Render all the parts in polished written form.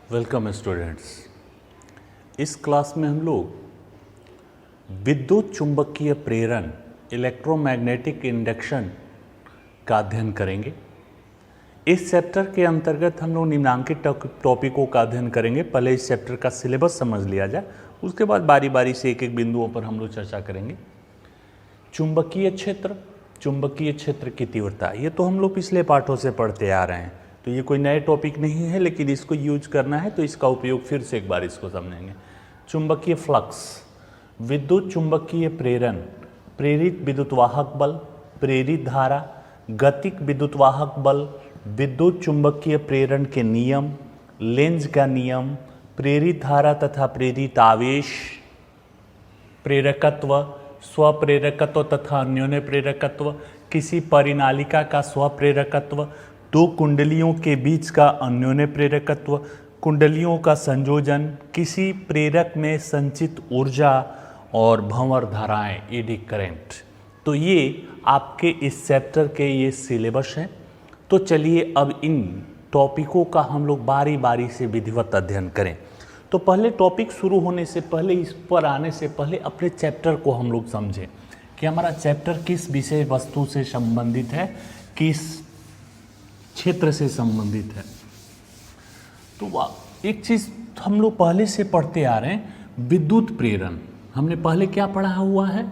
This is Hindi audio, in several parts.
Welcome students. इस क्लास में हम लोग विद्युत चुंबकीय प्रेरण इलेक्ट्रोमैग्नेटिक इंडक्शन का अध्ययन करेंगे। इस चैप्टर के अंतर्गत हम लोग निम्नांकित टॉपिकों का अध्ययन करेंगे। पहले इस चैप्टर का सिलेबस समझ लिया जाए, उसके बाद बारी बारी से एक एक बिंदुओं पर हम लोग चर्चा करेंगे। चुंबकीय क्षेत्र की तीव्रता, ये तो हम लोग पिछले पाठों से पढ़ते आ रहे हैं, तो ये कोई नए टॉपिक नहीं है, लेकिन इसको यूज करना है तो इसका उपयोग फिर से एक बार इसको समझेंगे। चुंबकीय फ्लक्स, विद्युत चुंबकीय प्रेरण, प्रेरित विद्युतवाहक बल, प्रेरित धारा, गतिक विद्युतवाहक बल, विद्युत चुंबकीय प्रेरण के नियम, लेंज का नियम, प्रेरित धारा तथा प्रेरित आवेश, प्रेरकत्व, स्वप्रेरकत्व तथा अन्योन्य प्रेरकत्व, किसी परिनालिका का स्वप्रेरकत्व, दो कुंडलियों के बीच का अन्योन्य प्रेरकत्व, कुंडलियों का संयोजन, किसी प्रेरक में संचित ऊर्जा और भंवर धाराएं, एडी करंट। तो ये आपके इस चैप्टर के ये सिलेबस हैं। तो चलिए अब इन टॉपिकों का हम लोग बारी बारी से विधिवत अध्ययन करें। तो पहले टॉपिक शुरू होने से पहले, इस पर आने से पहले अपने चैप्टर को हम लोग समझें कि हमारा चैप्टर किस विषय वस्तु से संबंधित है, किस क्षेत्र से संबंधित है। तो एक चीज हम लोग पहले से पढ़ते आ रहे हैं, विद्युत प्रेरण। हमने पहले क्या पढ़ा हुआ है?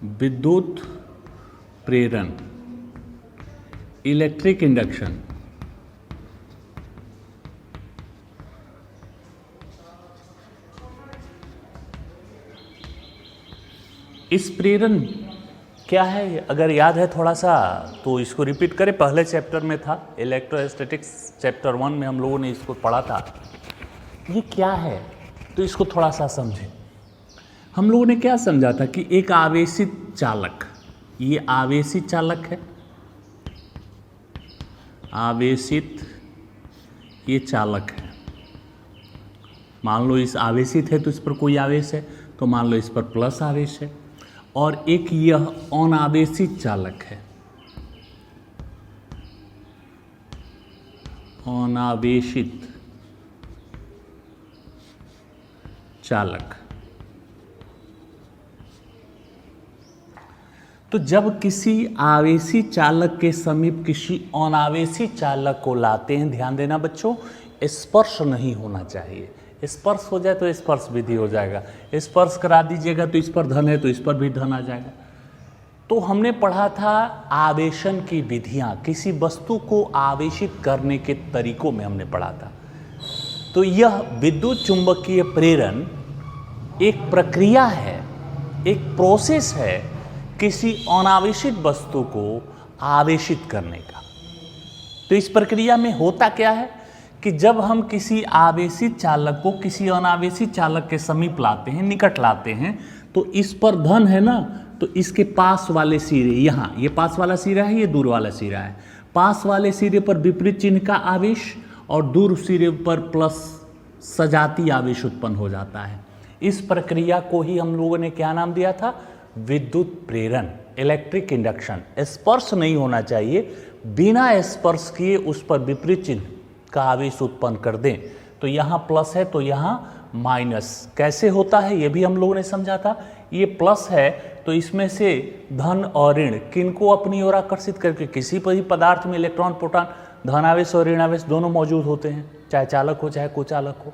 विद्युत प्रेरण, इलेक्ट्रिक इंडक्शन। इस प्रेरण क्या है, अगर याद है थोड़ा सा तो इसको रिपीट करें। पहले चैप्टर में था इलेक्ट्रोस्टैटिक्स, चैप्टर 1 में हम लोगों ने इसको पढ़ा था। ये क्या है तो इसको थोड़ा सा समझें। हम लोगों ने क्या समझा था कि एक आवेशित चालक, ये आवेशित चालक है, आवेशित ये चालक है। मान लो इस आवेशित है तो इस पर कोई आवेश है, तो मान लो इस पर प्लस आवेश है। और एक यह अनावेशित चालक है, अनावेशित चालक। तो जब किसी आवेशित चालक के समीप किसी अनावेशित चालक को लाते हैं, ध्यान देना बच्चों, स्पर्श नहीं होना चाहिए। स्पर्श हो जाए तो स्पर्श विधि हो जाएगा, स्पर्श करा दीजिएगा तो इस पर धन है तो इस पर भी धन आ जाएगा। तो हमने पढ़ा था आवेशन की विधियां, किसी वस्तु को आवेशित करने के तरीकों में हमने पढ़ा था। तो यह विद्युत चुंबकीय प्रेरण एक प्रक्रिया है, एक प्रोसेस है किसी अनावेशित वस्तु को आवेशित करने का। तो इस प्रक्रिया में होता क्या है कि जब हम किसी आवेशित चालक को किसी अनावेशित चालक के समीप लाते हैं, निकट लाते हैं, तो इस पर धन है ना, तो इसके पास वाले सिरे, यहाँ ये पास वाला सिरा है, ये दूर वाला सिरा है। पास वाले सिरे पर विपरीत चिन्ह का आवेश और दूर सिरे पर प्लस सजाती आवेश उत्पन्न हो जाता है। इस प्रक्रिया को ही हम लोगों ने क्या नाम दिया था? विद्युत प्रेरण, इलेक्ट्रिक इंडक्शन। स्पर्श नहीं होना चाहिए, बिना स्पर्श किए उस पर विपरीत चिन्ह का आवेश उत्पन्न कर दें। तो यहाँ प्लस है तो यहाँ माइनस। कैसे होता है ये भी हम लोगों ने समझा था। ये प्लस है तो इसमें से धन और ऋण किनको अपनी ओर आकर्षित करके, किसी भी पदार्थ में इलेक्ट्रॉन प्रोटॉन धनावेश और ऋणावेश दोनों मौजूद होते हैं, चाहे चालक हो चाहे कुचालक हो।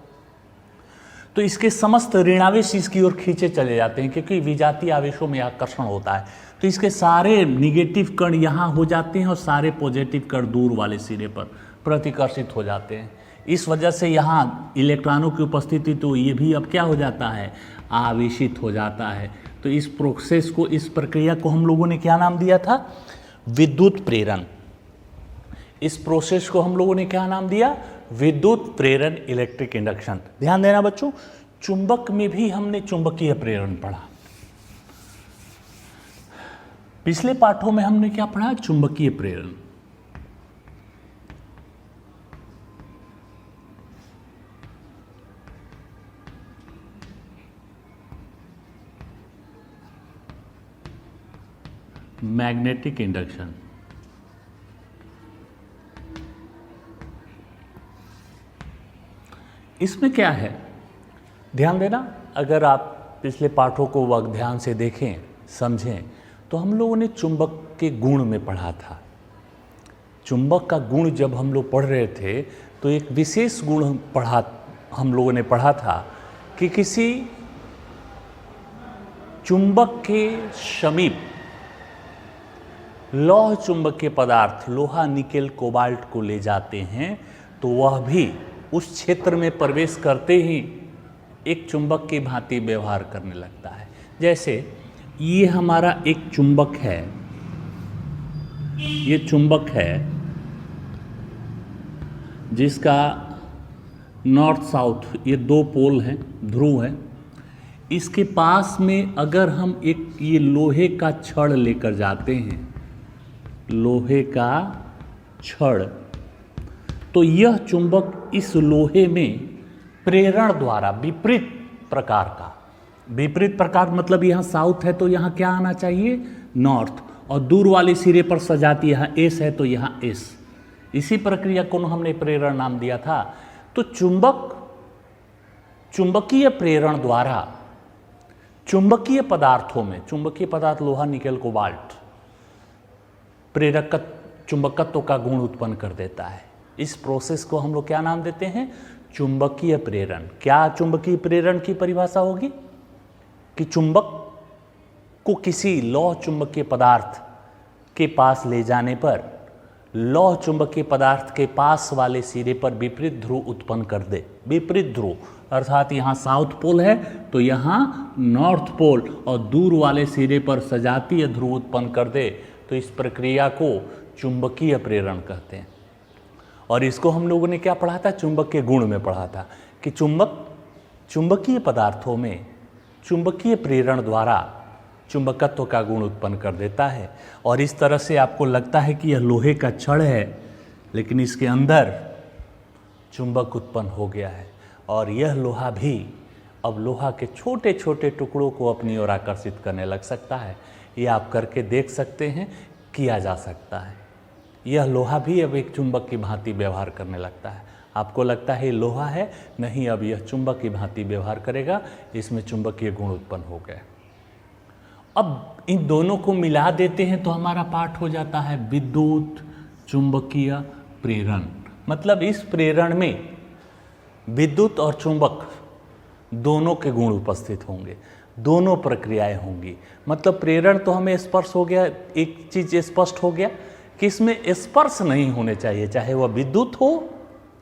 तो इसके समस्त ऋणावेश इसकी ओर खींचे चले जाते हैं, क्योंकि विजातीय आवेशों में आकर्षण होता है। तो इसके सारे निगेटिव कण यहाँ हो जाते हैं और सारे पॉजिटिव कण दूर वाले सिरे पर प्रतिकर्षित हो जाते हैं। इस वजह से यहाँ इलेक्ट्रॉनों की उपस्थिति, तो ये भी अब क्या हो जाता है? आवेशित हो जाता है। तो इस प्रोसेस को, इस प्रक्रिया को हम लोगों ने क्या नाम दिया था? विद्युत प्रेरण। इस प्रोसेस को हम लोगों ने क्या नाम दिया? विद्युत प्रेरण, इलेक्ट्रिक इंडक्शन। ध्यान देना बच्चों, चुंबक में भी हमने चुंबकीय प्रेरण पढ़ा। पिछले पाठों में हमने क्या पढ़ा? चुंबकीय प्रेरण। Magnetic induction. इसमें क्या है, ध्यान देना, अगर आप पिछले पाठों को वक्त ध्यान से देखें समझें तो हम लोगों ने चुंबक के गुण में पढ़ा था। चुंबक का गुण जब हम लोग पढ़ रहे थे तो एक विशेष गुण हम लोगों ने पढ़ा था कि किसी चुंबक के समीप लौह चुंबकीय पदार्थ लोहा, निकेल, कोबाल्ट को ले जाते हैं तो वह भी उस क्षेत्र में प्रवेश करते ही एक चुंबक की भांति व्यवहार करने लगता है। जैसे ये हमारा एक चुंबक है, ये चुंबक है जिसका नॉर्थ साउथ ये 2 पोल हैं, ध्रुव है। इसके पास में अगर हम एक ये लोहे का छड़ लेकर जाते हैं, लोहे का छड़, तो यह चुंबक इस लोहे में प्रेरण द्वारा विपरीत प्रकार मतलब यहाँ साउथ है तो यहाँ क्या आना चाहिए, नॉर्थ, और दूर वाले सिरे पर सजाती यहाँ एस है तो यहाँ एस। इसी प्रक्रिया को हमने प्रेरण नाम दिया था। तो चुंबकीय प्रेरण द्वारा चुंबकीय पदार्थों में, चुंबकीय पदार्थ लोहा, निकेल, कोबाल्ट चुंबकत्व का गुण उत्पन्न कर देता है। इस प्रोसेस को हम लोग क्या नाम देते हैं, चुंबकीय प्रेरण। क्या चुंबकीय प्रेरण की परिभाषा होगी कि चुंबक को किसी लौह चुंबकीय पदार्थ के पास ले जाने पर लौह चुंबकीय पदार्थ के पास वाले सिरे पर विपरीत ध्रुव उत्पन्न कर दे। विपरीत ध्रुव अर्थात यहाँ साउथ पोल है तो यहाँ नॉर्थ पोल, और दूर वाले सिरे पर सजातीय ध्रुव उत्पन्न कर दे। तो इस प्रक्रिया को चुंबकीय प्रेरण कहते हैं। और इसको हम लोगों ने क्या पढ़ा था, चुंबक के गुण में पढ़ा था कि चुंबकीय पदार्थों में चुंबकीय प्रेरण द्वारा चुंबकत्व का गुण उत्पन्न कर देता है। और इस तरह से आपको लगता है कि यह लोहे का छड़ है, लेकिन इसके अंदर चुंबक उत्पन्न हो गया है। और यह लोहा भी अब लोहा के छोटे छोटे टुकड़ों को अपनी ओर आकर्षित करने लग सकता है। ये आप करके देख सकते हैं, किया जा सकता है। यह लोहा भी अब एक चुंबक की भांति व्यवहार करने लगता है। आपको लगता है ये लोहा है, नहीं, अब यह चुंबक की भांति व्यवहार करेगा, इसमें चुंबकीय गुण उत्पन्न हो गए। अब इन दोनों को मिला देते हैं तो हमारा पाठ हो जाता है विद्युत चुंबकीय प्रेरण। मतलब इस प्रेरण में विद्युत और चुंबक दोनों के गुण उपस्थित होंगे, दोनों प्रक्रियाएं होंगी। मतलब प्रेरण तो हमें स्पर्श हो गया, एक चीज स्पष्ट हो गया कि इसमें स्पर्श नहीं होने चाहिए, चाहे वह विद्युत हो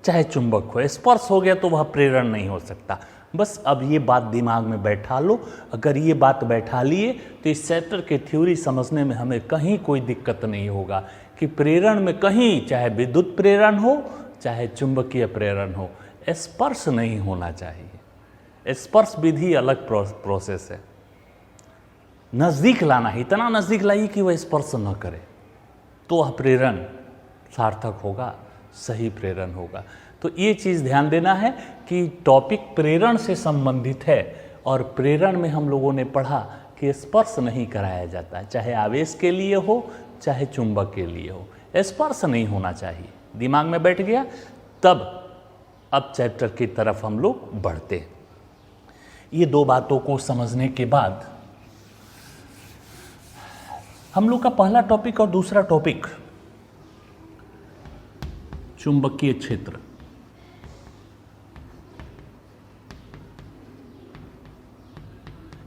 चाहे चुंबक हो। स्पर्श हो गया तो वह प्रेरण नहीं हो सकता। बस अब ये बात दिमाग में बैठा लो। अगर ये बात बैठा लिए तो इस चैप्टर की थ्योरी समझने में हमें कहीं कोई दिक्कत नहीं होगा कि प्रेरण में कहीं चाहे विद्युत प्रेरण हो चाहे चुंबकीय प्रेरण हो, स्पर्श नहीं होना चाहिए। स्पर्श विधि अलग प्रोसेस है। नज़दीक लाना है, इतना नज़दीक लाइए कि वह स्पर्श न करे, तो वह प्रेरण सार्थक होगा, सही प्रेरण होगा। तो ये चीज़ ध्यान देना है कि टॉपिक प्रेरण से संबंधित है, और प्रेरण में हम लोगों ने पढ़ा कि स्पर्श नहीं कराया जाता है, चाहे आवेश के लिए हो चाहे चुंबक के लिए हो, स्पर्श नहीं होना चाहिए। दिमाग में बैठ गया, तब अब चैप्टर की तरफ हम लोग बढ़ते हैं। ये 2 बातों को समझने के बाद हम लोग का पहला टॉपिक और दूसरा टॉपिक चुंबकीय क्षेत्र।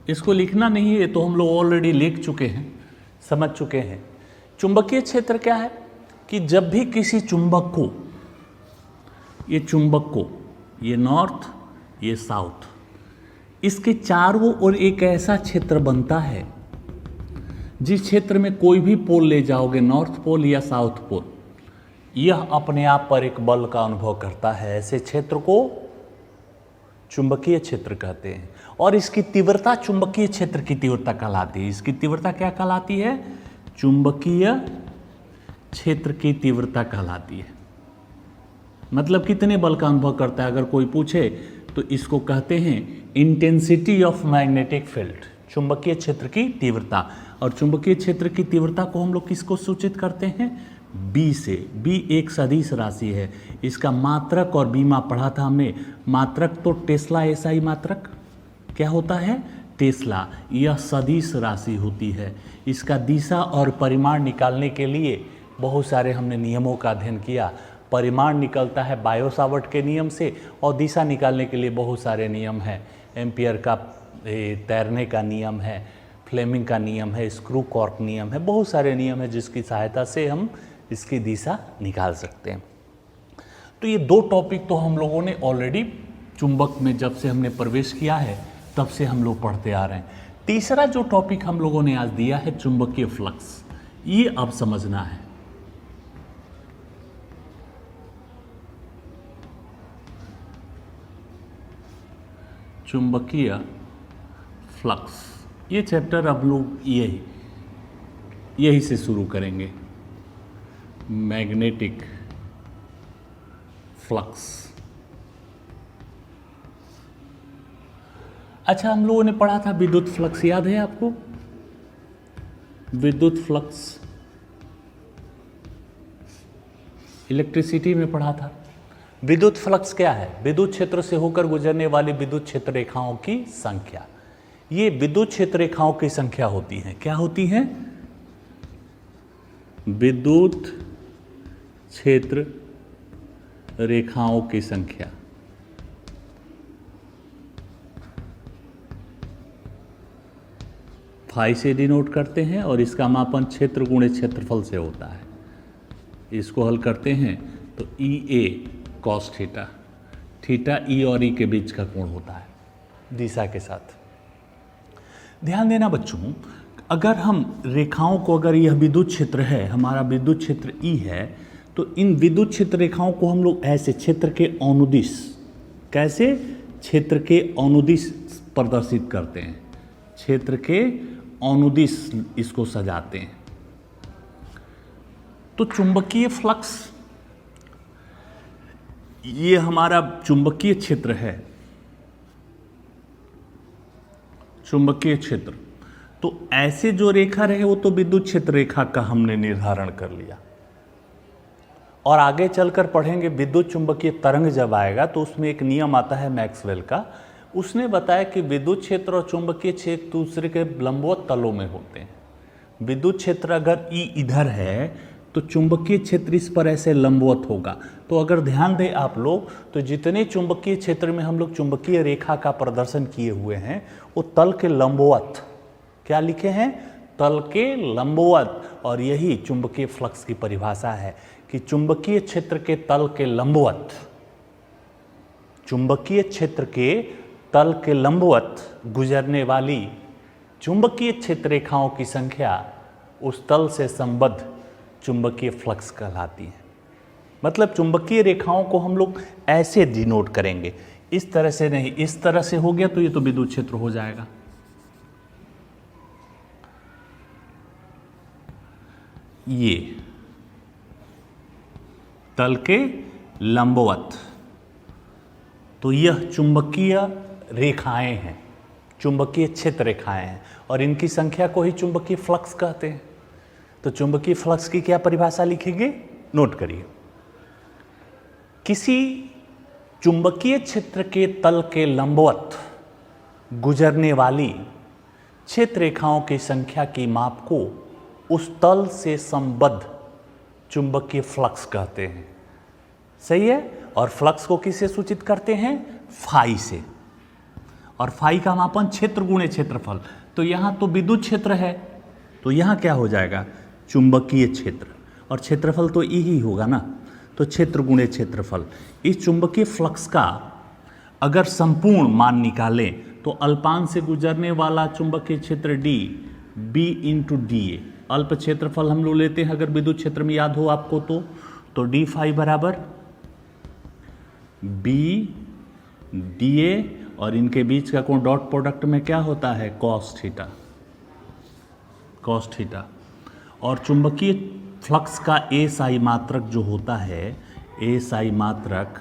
इसको लिखना नहीं है, तो हम लोग ऑलरेडी लिख चुके हैं, समझ चुके हैं। चुंबकीय क्षेत्र क्या है कि जब भी किसी चुंबक को, ये नॉर्थ ये साउथ, इसके चारों ओर एक ऐसा क्षेत्र बनता है जिस क्षेत्र में कोई भी पोल ले जाओगे, नॉर्थ पोल या साउथ पोल, यह अपने आप पर एक बल का अनुभव करता है। ऐसे क्षेत्र को चुंबकीय क्षेत्र कहते हैं। और इसकी तीव्रता चुंबकीय क्षेत्र की तीव्रता कहलाती है। इसकी तीव्रता क्या कहलाती है, चुंबकीय क्षेत्र की तीव्रता कहलाती है। मतलब कितने बल का अनुभव करता है, अगर कोई पूछे तो इसको कहते हैं इंटेंसिटी ऑफ मैग्नेटिक फील्ड, चुंबकीय क्षेत्र की तीव्रता। और चुंबकीय क्षेत्र की तीव्रता को हम लोग किसको सूचित करते हैं, बी से। बी एक सदिश राशि है, इसका मात्रक और बीमा पढ़ा था हमने। मात्रक तो टेस्ला एसआई मात्रक क्या होता है, टेस्ला। यह सदिश राशि होती है। इसका दिशा और परिमाण निकालने के लिए बहुत सारे हमने नियमों का अध्ययन किया। परिमाण निकलता है बायो-सावर्ट के नियम से, और दिशा निकालने के लिए बहुत सारे नियम हैं। एम्पियर का तैरने का नियम है, फ्लेमिंग का नियम है, स्क्रू कॉर्क नियम है, बहुत सारे नियम हैं जिसकी सहायता से हम इसकी दिशा निकाल सकते हैं। तो ये दो टॉपिक तो हम लोगों ने ऑलरेडी चुंबक में जब से हमने प्रवेश किया है तब से हम लोग पढ़ते आ रहे हैं। तीसरा जो टॉपिक हम लोगों ने आज दिया है चुंबकीय फ्लक्स, ये अब समझना है। चुंबकीय फ्लक्स, ये चैप्टर अब लोग यही से शुरू करेंगे। Magnetic flux. अच्छा, हम लोगों ने पढ़ा था विद्युत फ्लक्स, याद है आपको? विद्युत फ्लक्स इलेक्ट्रिसिटी में पढ़ा था। विद्युत फ्लक्स क्या है? विद्युत क्षेत्र से होकर गुजरने वाली विद्युत क्षेत्र रेखाओं की संख्या। ये विद्युत क्षेत्र रेखाओं की संख्या होती है। क्या होती है? विद्युत क्षेत्र रेखाओं की संख्या। फाई से डिनोट करते हैं और इसका मापन क्षेत्र गुणे क्षेत्रफल से होता है। इसको हल करते हैं तो ई ए कॉस थीटा, थीटा ई और ई के बीच का कोण होता है दिशा के साथ। ध्यान देना बच्चों, अगर हम रेखाओं को, अगर यह विद्युत क्षेत्र है, हमारा विद्युत क्षेत्र ई है, तो इन विद्युत क्षेत्र रेखाओं को हम लोग ऐसे क्षेत्र के अनुदिश, कैसे? क्षेत्र के अनुदिश प्रदर्शित करते हैं। क्षेत्र के अनुदिश इसको सजाते हैं। तो चुंबकीय फ्लक्स, ये हमारा चुंबकीय क्षेत्र है। चुंबकीय क्षेत्र तो ऐसे जो रेखा रहे वो तो विद्युत क्षेत्र रेखा का हमने निर्धारण कर लिया। और आगे चलकर पढ़ेंगे विद्युत चुंबकीय तरंग जब आएगा तो उसमें एक नियम आता है मैक्सवेल का। उसने बताया कि विद्युत क्षेत्र और चुंबकीय क्षेत्र दूसरे के लंबवत तलों में होते हैं। विद्युत क्षेत्र अगर ई इधर है तो चुंबकीय क्षेत्र इस पर ऐसे लंबवत होगा। तो अगर ध्यान दें आप लोग, तो जितने चुंबकीय क्षेत्र में हम लोग चुंबकीय रेखा का प्रदर्शन किए हुए हैं वो तल के लंबवत, क्या लिखे हैं? तल के लंबवत। और यही चुंबकीय फ्लक्स की परिभाषा है कि चुंबकीय क्षेत्र के तल के लंबवत, चुंबकीय क्षेत्र के तल के लंबवत गुजरने वाली चुंबकीय क्षेत्र रेखाओं की संख्या उस तल से संबद्ध चुंबकीय फ्लक्स कहलाती है। मतलब चुंबकीय रेखाओं को हम लोग ऐसे डिनोट करेंगे, इस तरह से नहीं। इस तरह से हो गया तो ये तो विद्युत क्षेत्र हो जाएगा। ये तल के लंबवत, तो यह चुंबकीय रेखाएं हैं, चुंबकीय क्षेत्र रेखाएं हैं, और इनकी संख्या को ही चुंबकीय फ्लक्स कहते हैं। तो चुंबकीय फ्लक्स की क्या परिभाषा लिखेंगे? नोट करिए। किसी चुंबकीय क्षेत्र के तल के लंबवत गुजरने वाली क्षेत्र रेखाओं की संख्या की माप को उस तल से संबद्ध चुंबकीय फ्लक्स कहते हैं। सही है? और फ्लक्स को किससे सूचित करते हैं? फाई से। और फाई का मापन क्षेत्र गुणे क्षेत्रफल। तो यहाँ तो विद्युत क्षेत्र है, तो यहाँ क्या हो जाएगा? चुंबकीय क्षेत्र, और क्षेत्रफल तो ई ही होगा ना, तो क्षेत्र गुणे क्षेत्रफल। इस चुंबकीय फ्लक्स का अगर संपूर्ण मान निकालें तो अल्पांश से गुजरने वाला चुंबकीय क्षेत्र d, B into d A. अल्प क्षेत्रफल हम लोग लेते हैं अगर विद्युत क्षेत्र में, याद हो आपको तो डी फाई बराबर बी डी ए, और इनके बीच का कोण डॉट प्रोडक्ट में क्या होता है? Cos theta, cos theta. और चुंबकीय फ्लक्स का ए साई मात्रक जो होता है, ए साई मात्रक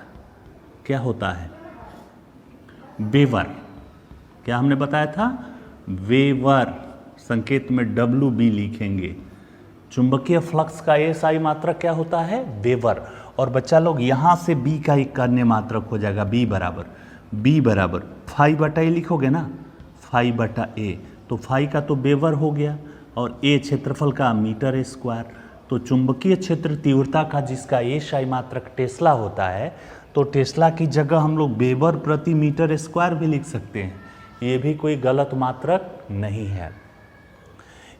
क्या होता है? वेबर। क्या हमने बताया था? वेबर। संकेत में डब्ल्यू बी लिखेंगे। चुंबकीय फ्लक्स का एसआई मात्रक क्या होता है? वेबर। और बच्चा लोग यहाँ से बी का एक अन्य मात्रक हो जाएगा, बी बराबर फाई बटा ए लिखोगे ना, फाई बटा ए, तो फाई का तो वेबर हो गया और ए क्षेत्रफल का मीटर स्क्वायर। तो चुंबकीय क्षेत्र तीव्रता का जिसका एसआई मात्रक टेस्ला होता है, तो टेस्ला की जगह हम लोग वेबर प्रति मीटर स्क्वायर भी लिख सकते हैं। ये भी कोई गलत मात्रक नहीं है।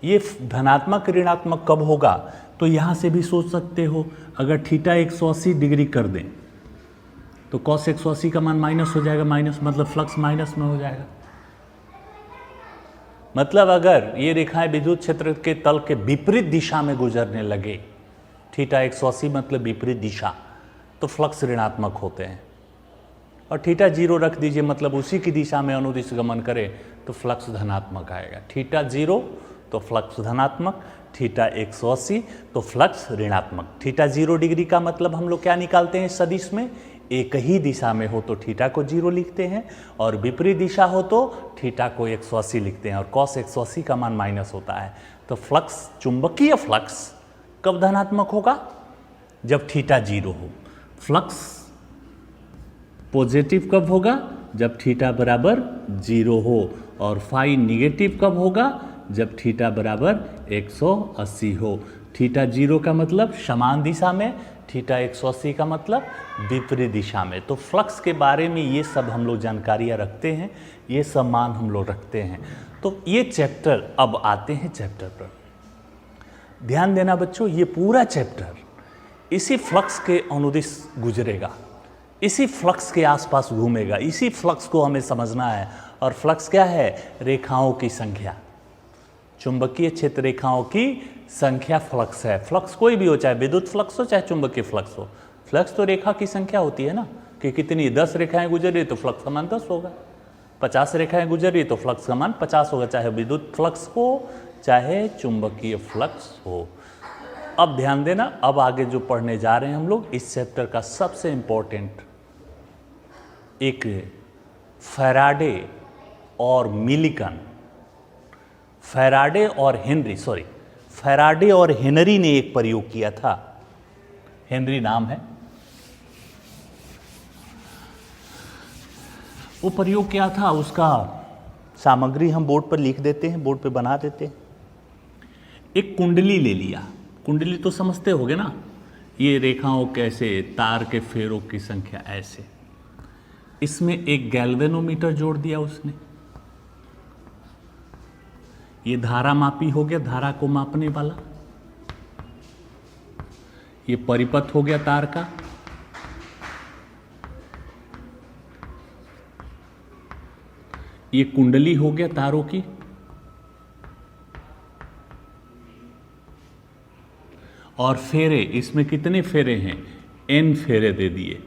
ये धनात्मक ऋणात्मक कब होगा? तो यहाँ से भी सोच सकते हो, अगर थीटा 180 डिग्री कर दें तो कॉस 180 का मान माइनस हो जाएगा, माइनस मतलब फ्लक्स माइनस में हो जाएगा। मतलब अगर ये रेखाएं विद्युत क्षेत्र के तल के विपरीत दिशा में गुजरने लगे, थीटा 180 मतलब विपरीत दिशा, तो फ्लक्स ऋणात्मक होते हैं। और थीटा 0 रख दीजिए, मतलब उसी की दिशा में अनुदिश गमन करे तो फ्लक्स धनात्मक आएगा। थीटा 0 तो फ्लक्स धनात्मक, थीटा 180 तो फ्लक्स ऋणात्मक। थीटा 0 डिग्री का मतलब हम लोग क्या निकालते हैं सदिश में? एक ही दिशा में हो तो थीटा को 0 लिखते हैं, और विपरीत दिशा हो तो थीटा को 180 लिखते हैं, और कॉस 180 का मान माइनस होता है। तो फ्लक्स, चुंबकीय फ्लक्स कब धनात्मक होगा? जब थीटा 0 हो। फ्लक्स पॉजिटिव कब होगा? जब थीटा बराबर 0 हो। और फाई निगेटिव कब होगा? जब थीटा बराबर 180 हो। थीटा 0 का मतलब समान दिशा में, थीटा 180 का मतलब विपरीत दिशा में। तो फ्लक्स के बारे में ये सब हम लोग जानकारियाँ रखते हैं, ये सब मान हम लोग रखते हैं। तो ये चैप्टर, अब आते हैं चैप्टर पर। ध्यान देना बच्चों, ये पूरा चैप्टर इसी फ्लक्स के अनुदिश गुजरेगा, इसी फ्लक्स के आसपास घूमेगा, इसी फ्लक्स को हमें समझना है। और फ्लक्स क्या है? रेखाओं की संख्या, चुंबकीय क्षेत्र रेखाओं की संख्या फ्लक्स है। फ्लक्स कोई भी हो, चाहे विद्युत फ्लक्स हो चाहे चुंबकीय फ्लक्स हो, फ्लक्स तो रेखा की संख्या होती है ना, कि कितनी 10 रेखाएं गुजर रही तो फ्लक्स का मान 10 होगा, 50 रेखाएं गुजर रही तो फ्लक्स का मान 50 होगा, चाहे विद्युत फ्लक्स हो चाहे चुंबकीय फ्लक्स हो। अब ध्यान देना, अब आगे जो पढ़ने जा रहे हैं हम लोग, इस चैप्टर का सबसे इंपॉर्टेंट एक फैराडे और मिलिकन, फैराडे और हेनरी ने एक प्रयोग किया था। हेनरी नाम है। वो प्रयोग क्या था, उसका सामग्री हम बोर्ड पर लिख देते हैं, बोर्ड पे बना देते हैं। एक कुंडली ले लिया, कुंडली तो समझते होगे ना, ये रेखाओं कैसे, तार के फेरों की संख्या ऐसे। इसमें एक गैल्वेनोमीटर जोड़ दिया उसने। ये धारा मापी हो गया, धारा को मापने वाला। ये परिपथ हो गया तार का। ये कुंडली हो गया तारों की। और फेरे, इसमें कितने फेरे हैं? n फेरे दे दिए,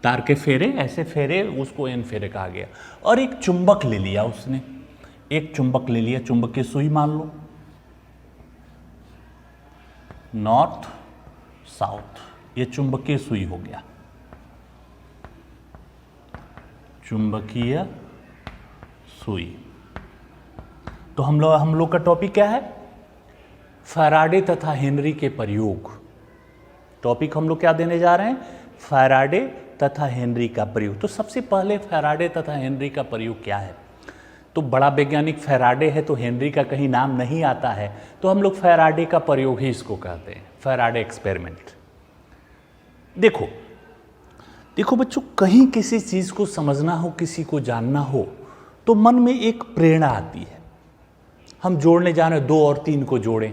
तार के फेरे, ऐसे फेरे, उसको n फेरे कहा गया। और एक चुंबक ले लिया उसने, एक चुंबक ले लिया, चुंबक की सुई मान लो, नॉर्थ साउथ, ये चुंबकीय सुई हो गया, चुंबकीय सुई। तो हम लोग का टॉपिक क्या है? फैराडे तथा हेनरी के प्रयोग। टॉपिक हम लोग क्या देने जा रहे हैं? फैराडे तथा हेनरी का प्रयोग। तो सबसे पहले फैराडे तथा हेनरी का प्रयोग क्या है? तो बड़ा वैज्ञानिक फैराडे है, तो हेनरी का कहीं नाम नहीं आता है, तो हम लोग फैराडे का प्रयोग ही इसको कहते हैं, फैराडे एक्सपेरिमेंट। देखो बच्चों, कहीं किसी चीज को समझना हो, किसी को जानना हो, तो मन में एक प्रेरणा आती है। हम जोड़ने जा रहे हैं, 2 और 3 को जोड़ें,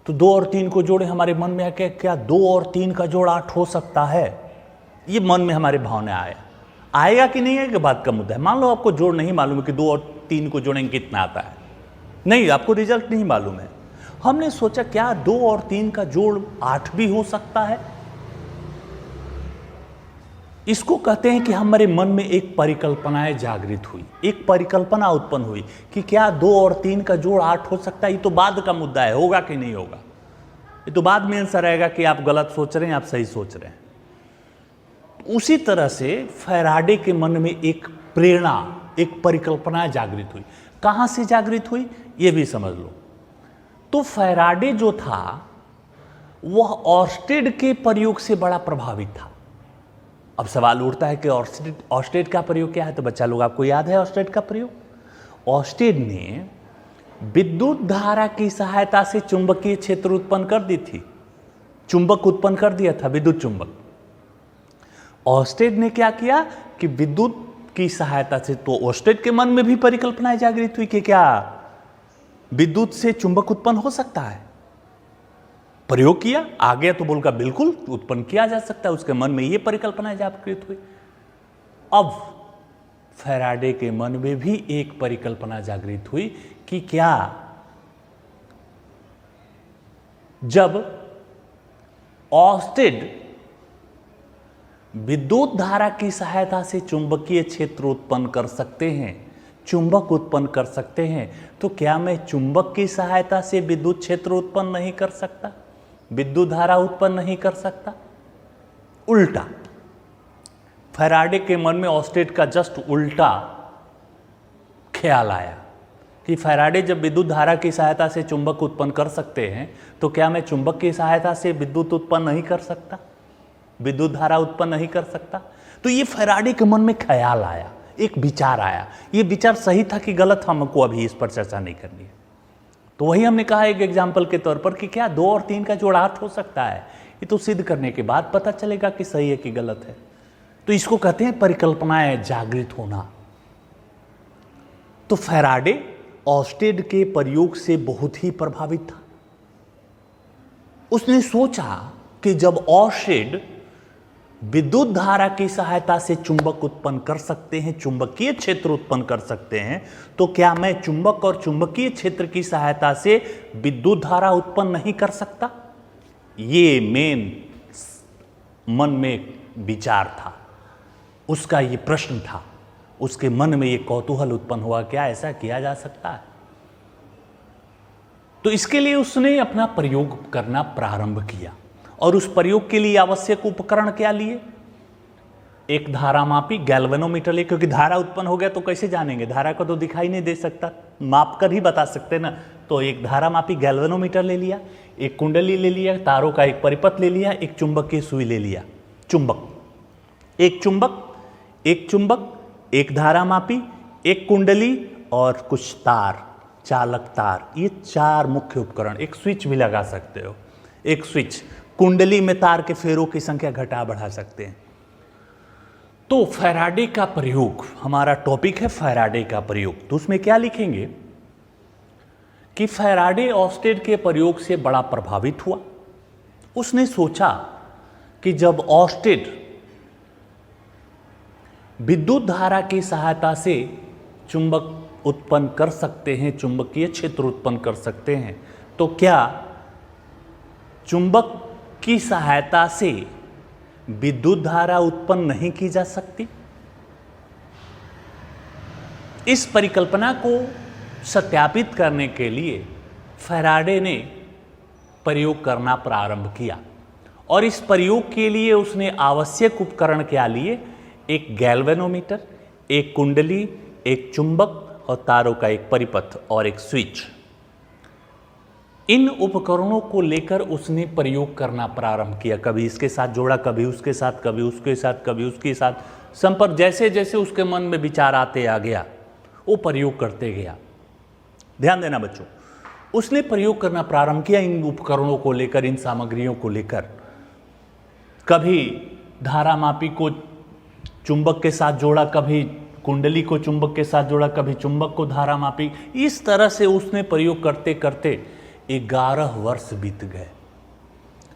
तो 2 और 3 को जोड़े, हमारे मन में आया क्या 2 और 3 का जोड़ 8 हो सकता है? ये मन में हमारे भावना आएगा कि नहीं आएगा, बात का मुद्दा है। मान लो आपको जोड़ नहीं मालूम है कि 2 और 3 को जोड़ेंगे कितना आता है, नहीं, आपको रिजल्ट नहीं मालूम है। हमने सोचा क्या 2 और 3 का जोड़ 8 भी हो सकता है? इसको कहते हैं कि हमारे मन में एक परिकल्पनाएं जागृत हुई, एक परिकल्पना उत्पन्न हुई कि क्या 2 और 3 का जोड़ 8 हो सकता है। ये तो बाद का मुद्दा है, होगा कि नहीं होगा, ये तो बाद में आंसर आएगा कि आप गलत सोच रहे हैं, आप सही सोच रहे हैं। उसी तरह से फैराडे के मन में एक प्रेरणा, एक परिकल्पना जागृत हुई। कहां से जागृत हुई ये भी समझ लो। तो फैराडे जो था वह ऑर्स्टेड के प्रयोग से बड़ा प्रभावित था। अब सवाल उठता है कि ऑर्स्टेड का प्रयोग क्या है, तो बच्चा लोग आपको याद है ऑर्स्टेड का प्रयोग? ऑर्स्टेड ने विद्युत धारा की सहायता से चुंबकीय क्षेत्र उत्पन्न कर दी थी, चुंबक उत्पन्न कर दिया था, विद्युत चुंबक। ऑर्स्टेड ने क्या किया कि विद्युत की सहायता से, तो ऑर्स्टेड के मन में भी परिकल्पनाएं जागृत हुई कि क्या विद्युत से चुंबक उत्पन्न हो सकता है। प्रयोग किया, आ गया तो बोलकर बिल्कुल उत्पन्न किया जा सकता है, उसके मन में यह परिकल्पनाएं जागृत हुई। अब फैराडे के मन में भी एक परिकल्पना जागृत हुई कि क्या जब ऑर्स्टेड विद्युत धारा की सहायता से चुंबकीय क्षेत्र उत्पन्न कर सकते हैं, चुंबक उत्पन्न कर सकते हैं, तो क्या मैं चुंबक की सहायता से विद्युत क्षेत्र उत्पन्न नहीं कर सकता, विद्युत धारा उत्पन्न नहीं कर सकता? उल्टा, फैराडे के मन में ऑर्स्टेड का जस्ट उल्टा ख्याल आया कि फैराडे जब विद्युत धारा की सहायता से चुंबक उत्पन्न कर सकते हैं, तो क्या मैं चुंबक की सहायता से विद्युत उत्पन्न नहीं कर सकता, विद्युत धारा उत्पन्न नहीं कर सकता? तो ये फैराडे के मन में ख्याल आया, एक विचार आया। ये विचार सही था कि गलत, हमको अभी इस पर चर्चा नहीं करनी है। तो वही हमने कहा एक एग्जाम्पल के तौर पर कि क्या 2 और 3 का जोड़ 8 हो सकता है, ये तो सिद्ध करने के बाद पता चलेगा कि सही है कि गलत है। तो इसको कहते हैं परिकल्पनाएं जागृत होना। तो फैराडे ऑर्स्टेड के प्रयोग से बहुत ही प्रभावित था। उसने सोचा कि जब ऑर्स्टेड विद्युत धारा की सहायता से चुंबक उत्पन्न कर सकते हैं, चुंबकीय क्षेत्र उत्पन्न कर सकते हैं, तो क्या मैं चुंबक और चुंबकीय क्षेत्र की सहायता से विद्युत धारा उत्पन्न नहीं कर सकता? ये मेन मन में विचार था, उसका ये प्रश्न था, उसके मन में ये कौतूहल उत्पन्न हुआ, क्या ऐसा किया जा सकता है? तो इसके लिए उसने अपना प्रयोग करना प्रारंभ किया। और उस प्रयोग के लिए आवश्यक उपकरण क्या लिए? एक धारामापी गैल्वेनोमीटर लिए, क्योंकि धारा उत्पन्न हो गया तो कैसे जानेंगे, धारा को तो दिखाई नहीं दे सकता, माप कर ही बता सकते ना। तो एक धारामापी गैल्वेनोमीटर ले लिया, एक कुंडली ले लिया, तारों का एक परिपथ ले लिया, एक चुंबकीय सुई ले लिया, चुंबक, एक चुंबक, एक धारामापी, एक कुंडली और कुछ तार, चालक तार, ये 4 मुख्य उपकरण। एक स्विच भी लगा सकते हो, एक स्विच, कुंडली में तार के फेरों की संख्या घटा बढ़ा सकते हैं। तो फैराडे का प्रयोग, हमारा टॉपिक है फैराडे का प्रयोग। तो उसमें क्या liखेंगे कि फैराडे ऑर्स्टेड के प्रयोग से बड़ा प्रभावित हुआ। उसने सोचा कि जब ऑर्स्टेड विद्युत धारा की सहायता से चुंबक उत्पन्न कर सकते हैं, चुंबकीय क्षेत्र उत्पन्न कर सकते हैं, तो क्या चुंबक की सहायता से विद्युत धारा उत्पन्न नहीं की जा सकती? इस परिकल्पना को सत्यापित करने के लिए फैराडे ने प्रयोग करना प्रारंभ किया। और इस प्रयोग के लिए उसने आवश्यक उपकरण क्या लिए? एक गैल्वेनोमीटर, एक कुंडली, एक चुंबक और तारों का एक परिपथ और एक स्विच। इन उपकरणों को लेकर उसने प्रयोग करना प्रारंभ किया। कभी इसके साथ जोड़ा, कभी उसके साथ, कभी उसके साथ, कभी उसके साथ, संपर्क जैसे जैसे उसके मन में विचार आते आ गया, वो प्रयोग करते गया। ध्यान देना बच्चों, उसने प्रयोग करना प्रारंभ किया इन उपकरणों को लेकर, इन सामग्रियों को लेकर। कभी धारामापी को चुंबक के साथ जोड़ा, कभी कुंडली को चुंबक के साथ जोड़ा, कभी चुंबक को धारामापी। इस तरह से उसने प्रयोग करते करते 11 वर्ष बीत गए,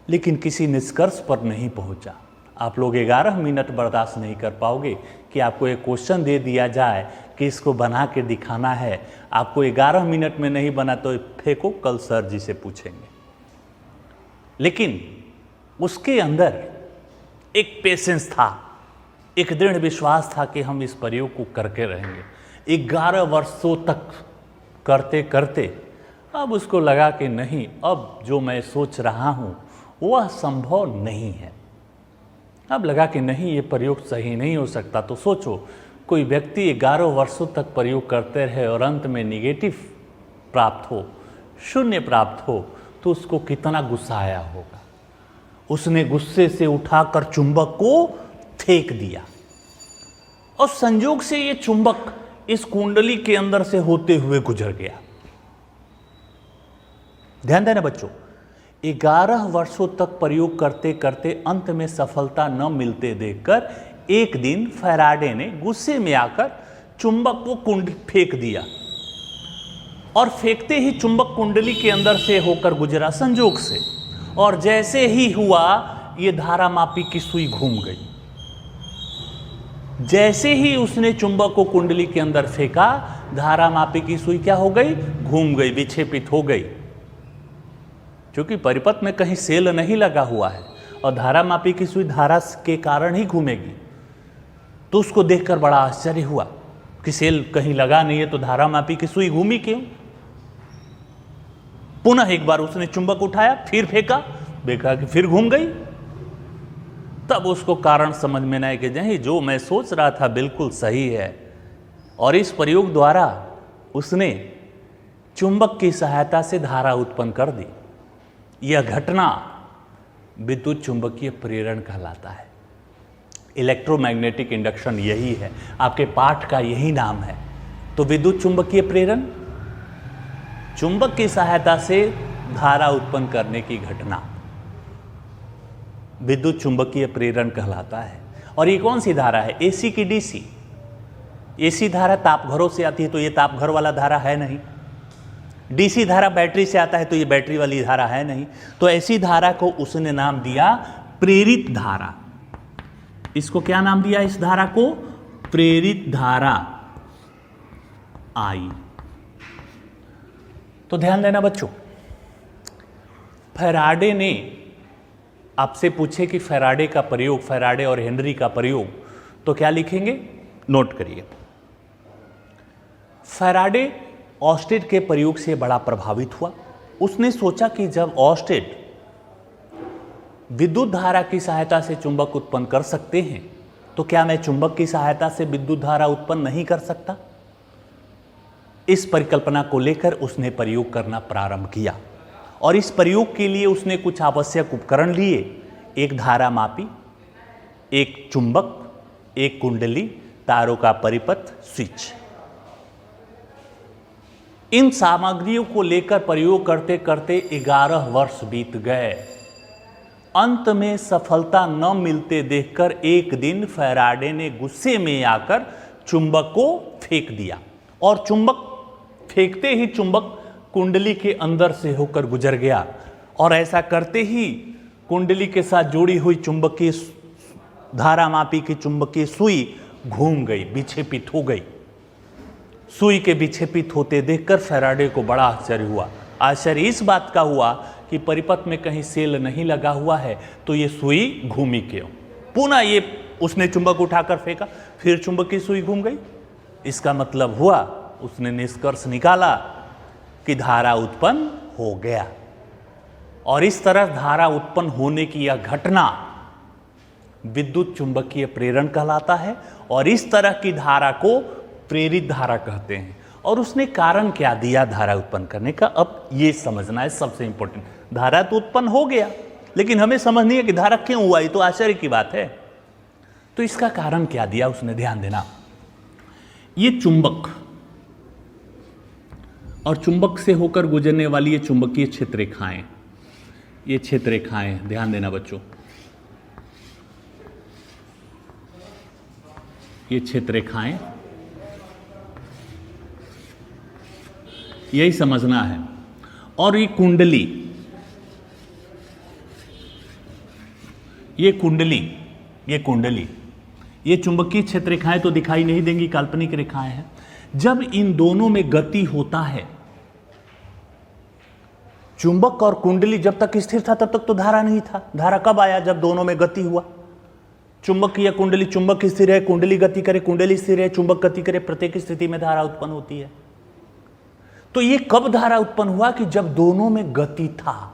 लेकिन किसी निष्कर्ष पर नहीं पहुंचा। आप लोग 11 मिनट बर्दाश्त नहीं कर पाओगे कि आपको एक क्वेश्चन दे दिया जाए कि इसको बना के दिखाना है, आपको 11 मिनट में नहीं बना तो फेंको, कल सर जी से पूछेंगे। लेकिन उसके अंदर एक पेशेंस था, एक दृढ़ विश्वास था कि हम इस प्रयोग को करके रहेंगे। 11 वर्षों तक करते करते अब उसको लगा कि नहीं, अब जो मैं सोच रहा हूँ वह संभव नहीं है। अब लगा कि नहीं, ये प्रयोग सही नहीं हो सकता। तो सोचो, कोई व्यक्ति 11 वर्षों तक प्रयोग करते रहे और अंत में निगेटिव प्राप्त हो, शून्य प्राप्त हो तो उसको कितना गुस्सा आया होगा। उसने गुस्से से उठाकर चुंबक को फेंक दिया और संयोग से ये चुंबक इस कुंडली के अंदर से होते हुए गुजर गया। ध्यान देना बच्चों, 11 वर्षों तक प्रयोग करते करते अंत में सफलता न मिलते देखकर एक दिन फैराडे ने गुस्से में आकर चुंबक को कुंड फेंक दिया और फेंकते ही चुंबक कुंडली के अंदर से होकर गुजरा संजोग से, और जैसे ही हुआ ये धारा मापी की सुई घूम गई। जैसे ही उसने चुंबक को कुंडली के अंदर फेंका, धारा मापी की सुई क्या हो गई? घूम गई, विक्षेपित हो गई। क्योंकि परिपथ में कहीं सेल नहीं लगा हुआ है और धारा मापी की सुई धारा के कारण ही घूमेगी, तो उसको देखकर बड़ा आश्चर्य हुआ कि सेल कहीं लगा नहीं है तो धारा मापी की सुई घूमी क्यों? पुनः एक बार उसने चुंबक उठाया, फिर फेंका, देखा कि फिर घूम गई। तब उसको कारण समझ में ना आया कि नहीं, जो मैं सोच रहा था बिल्कुल सही है। और इस प्रयोग द्वारा उसने चुंबक की सहायता से धारा उत्पन्न कर दी। यह घटना विद्युत चुंबकीय प्रेरण कहलाता है। इलेक्ट्रोमैग्नेटिक इंडक्शन यही है, आपके पाठ का यही नाम है। तो विद्युत चुंबकीय प्रेरण, चुंबक की सहायता से धारा उत्पन्न करने की घटना विद्युत चुंबकीय प्रेरण कहलाता है। और ये कौन सी धारा है? एसी की डीसी। एसी धारा तापघरों से आती है तो ये तापघर वाला धारा है नहीं। डीसी धारा बैटरी से आता है तो ये बैटरी वाली धारा है नहीं। तो ऐसी धारा को उसने नाम दिया प्रेरित धारा। इसको क्या नाम दिया? इस धारा को प्रेरित धारा आई। तो ध्यान देना बच्चों, फैराडे ने आपसे पूछे कि फैराडे का प्रयोग, फैराडे और हेनरी का प्रयोग, तो क्या लिखेंगे? नोट करिए। फैराडे ऑस्टेड के प्रयोग से बड़ा प्रभावित हुआ। उसने सोचा कि जब ऑस्टेड विद्युत धारा की सहायता से चुंबक उत्पन्न कर सकते हैं तो क्या मैं चुंबक की सहायता से विद्युत धारा उत्पन्न नहीं कर सकता? इस परिकल्पना को लेकर उसने प्रयोग करना प्रारंभ किया और इस प्रयोग के लिए उसने कुछ आवश्यक उपकरण लिए। एक धारा मापी, एक चुंबक, एक कुंडली, तारों का परिपथ, स्विच। इन सामग्रियों को लेकर प्रयोग करते करते 11 वर्ष बीत गए। अंत में सफलता न मिलते देखकर एक दिन फैराडे ने गुस्से में आकर चुंबक को फेंक दिया और चुंबक फेंकते ही चुंबक कुंडली के अंदर से होकर गुजर गया। और ऐसा करते ही कुंडली के साथ जोड़ी हुई चुंबकीय धारा मापी की चुंबकीय सुई घूम गई, विक्षेपित हो गई। सुई के विक्षेपित होते देखकर फैराडे को बड़ा आश्चर्य हुआ। आश्चर्य इस बात का हुआ कि परिपथ में कहीं सेल नहीं लगा हुआ है तो ये सुई घूमी क्यों? पुनः ये उसने चुंबक उठाकर फेंका, फिर चुंबक की सुई घूम गई। इसका मतलब हुआ, उसने निष्कर्ष निकाला कि धारा उत्पन्न हो गया। और इस तरह धारा उत्पन्न होने की यह घटना विद्युत चुंबकीय प्रेरण कहलाता है और इस तरह की धारा को प्रेरित धारा कहते हैं। और उसने कारण क्या दिया धारा उत्पन्न करने का, अब ये समझना है सबसे इंपॉर्टेंट। धारा तो उत्पन्न हो गया, लेकिन हमें समझनी है कि धारा क्यों हुआ, ये तो आश्चर्य की बात है। तो इसका कारण क्या दिया उसने, ध्यान देना। ये चुंबक और चुंबक से होकर गुजरने वाली ये चुंबकीय क्षेत्र रेखाएं, ये क्षेत्र रेखाएं, ध्यान देना बच्चों, ये क्षेत्र रेखाएं, यही समझना है। और ये कुंडली, ये कुंडली, ये कुंडली, ये चुंबकीय क्षेत्र रेखाएं तो दिखाई नहीं देंगी, काल्पनिक रेखाएं हैं। जब इन दोनों में गति होता है, चुंबक और कुंडली जब तक स्थिर था तब तक तो धारा नहीं था। धारा कब आया? जब दोनों में गति हुआ। चुंबक या कुंडली, चुंबक स्थिर है, कुंडली गति करे, कुंडली स्थिर है, चुंबक गति करे, प्रत्येक स्थिति में धारा उत्पन्न होती है। तो ये कब धारा उत्पन्न हुआ? कि जब दोनों में गति था।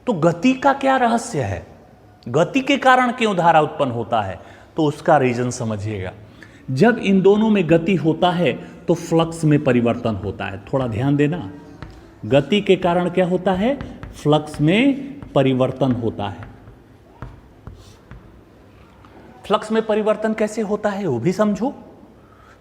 तो गति का क्या रहस्य है? गति के कारण क्यों धारा उत्पन्न होता है? तो उसका रीजन समझिएगा। जब इन दोनों में गति होता है तो फ्लक्स में परिवर्तन होता है। थोड़ा ध्यान देना, गति के कारण क्या होता है, फ्लक्स में परिवर्तन होता है। फ्लक्स में परिवर्तन कैसे होता है वो भी समझो।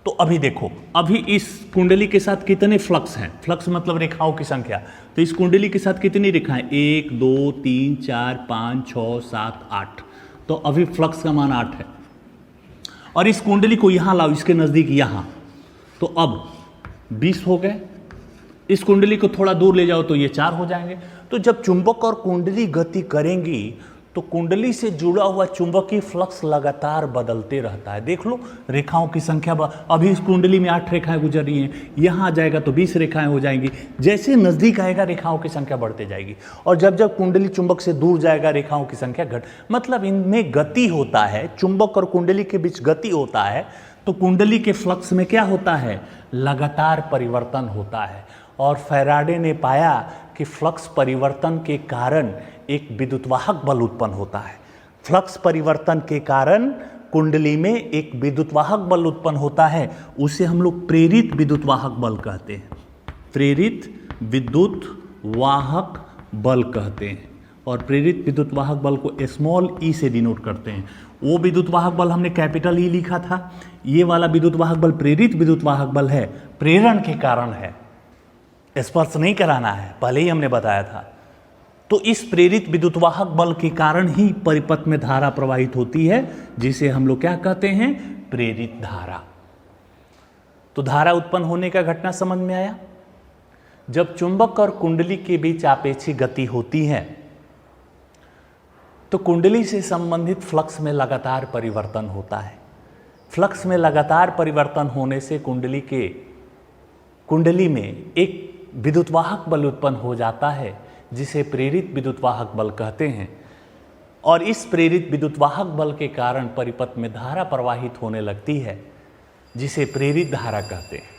तो अभी देखो, अभी इस कुंडली के साथ कितने फ्लक्स हैं, फ्लक्स मतलब रेखाओं की संख्या। तो इस कुंडली के साथ कितनी रेखाएं, 1 2 3 4 5 6 7 8। तो अभी फ्लक्स का मान 8 है। और इस कुंडली को यहां लाओ, इसके नजदीक यहां, तो अब 20 हो गए। इस कुंडली को थोड़ा दूर ले जाओ तो ये 4 हो जाएंगे। तो जब चुंबक और कुंडली गति करेंगी तो कुंडली से जुड़ा हुआ चुंबकीय फ्लक्स लगातार बदलते रहता है। देख लो रेखाओं की संख्या, अभी इस कुंडली में 8 रेखाएं गुजर रही हैं, यहाँ आ जाएगा तो 20 रेखाएं हो जाएंगी। जैसे नज़दीक आएगा रेखाओं की संख्या बढ़ते जाएगी, और जब जब कुंडली चुंबक से दूर जाएगा रेखाओं की संख्या घट, मतलब इनमें गति होता है, चुंबक और कुंडली के बीच गति होता है। तो कुंडली के फ्लक्स में क्या होता है, लगातार परिवर्तन होता है। और फैराडे ने पाया कि फ्लक्स परिवर्तन के कारण एक विद्युतवाहक बल उत्पन्न होता है। फ्लक्स परिवर्तन के कारण कुंडली में एक विद्युतवाहक बल उत्पन्न होता है, उसे हम लोग प्रेरित विद्युतवाहक बल कहते हैं। प्रेरित विद्युत वाहक बल कहते हैं। और प्रेरित विद्युतवाहक बल को स्मॉल ई से डिनोट करते हैं। वो विद्युतवाहक बल हमने कैपिटल ई लिखा था, ये वाला विद्युतवाहक बल प्रेरित विद्युतवाहक बल है, प्रेरण के कारण है, स्पर्श नहीं कराना है, पहले ही हमने बताया था। तो इस प्रेरित विद्युतवाहक बल के कारण ही परिपथ में धारा प्रवाहित होती है, जिसे हम लोग क्या कहते हैं, प्रेरित धारा। तो धारा उत्पन्न होने का घटना समझ में आया। जब चुंबक और कुंडली के बीच आपेक्षिक गति होती है तो कुंडली से संबंधित फ्लक्स में लगातार परिवर्तन होता है। फ्लक्स में लगातार परिवर्तन होने से कुंडली में एक विद्युतवाहक बल उत्पन्न हो जाता है, जिसे प्रेरित विद्युतवाहक बल कहते हैं। और इस प्रेरित विद्युतवाहक बल के कारण परिपथ में धारा प्रवाहित होने लगती है, जिसे प्रेरित धारा कहते हैं।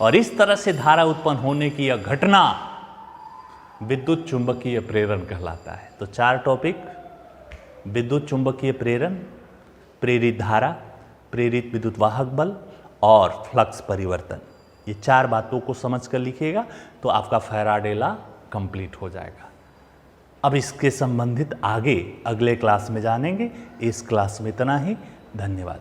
और इस तरह से धारा उत्पन्न होने की यह घटना विद्युत चुंबकीय प्रेरण कहलाता है। तो 4 टॉपिक, विद्युत चुंबकीय प्रेरण, प्रेरित धारा, प्रेरित विद्युतवाहक बल और फ्लक्स परिवर्तन, ये 4 बातों को समझ कर लिखिएगा तो आपका फैराडे लॉ कंप्लीट हो जाएगा। अब इसके संबंधित आगे अगले क्लास में जानेंगे। इस क्लास में इतना ही, धन्यवाद।